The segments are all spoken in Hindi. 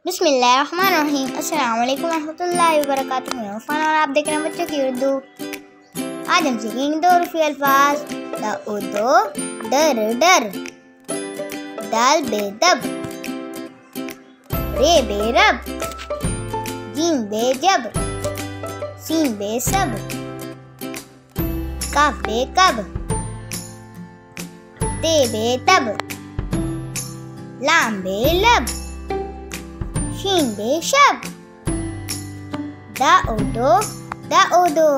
बिस्मिल्लाहिर्रहमानिर्रहीम। अस्सलाम वालेकुम रहमतुल्लाहि व बरकातुहू। मैं उस्मान और आप देख रहे हैं बच्चों की उर्दू। आज हम सीखेंगे दो रुफी अल्फाज। द उदो डर डर, दाल बेदब, रे बेरब, जीम बेजब, सीन बेसब, काफ बेकब, ते बेतब, लाम बेलब, शीन बेशब, दा ओदो दा ओदो,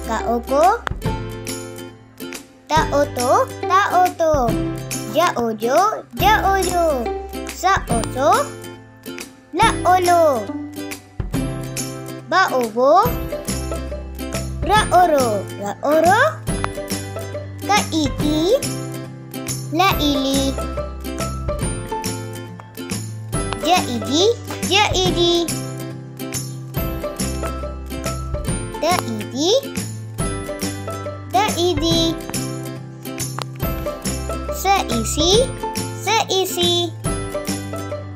का ओको दा ओतो दा ओतो, जा ओजो जा ओजो, सा ओसो ला ओलो, बा ओबो रा ओरो का इती ला इली, जाइदी जाइदी, दाइदी दाइदी, सईसी सईसी,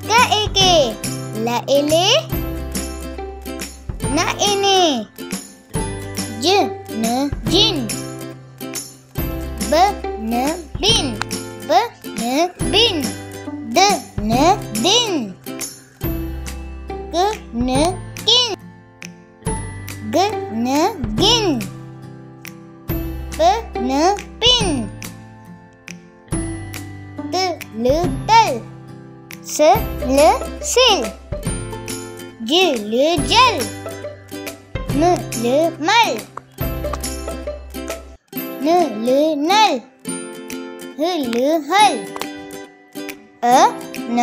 काएके ला एले ना एने, जिन जिन, बन बिन बन बिन, दिन दिन, गन किन गन गिन, पन पिन, तल तल, सल सिल, जिल जल, नल मल, नल नल, हल हल, न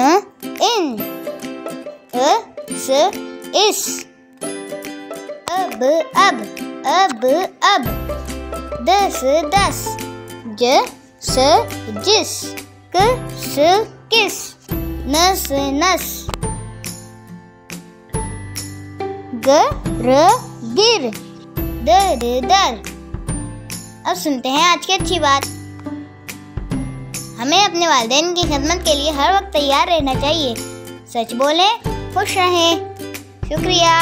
इन, स इस, अब अब, दस दस, स जिस, स किस, नस नस, गर गिर, दर दर। अब सुनते हैं आज की अच्छी बात। हमें अपने वालिदैन की खिदमत के लिए हर वक्त तैयार रहना चाहिए। सच बोलें, खुश रहें। शुक्रिया।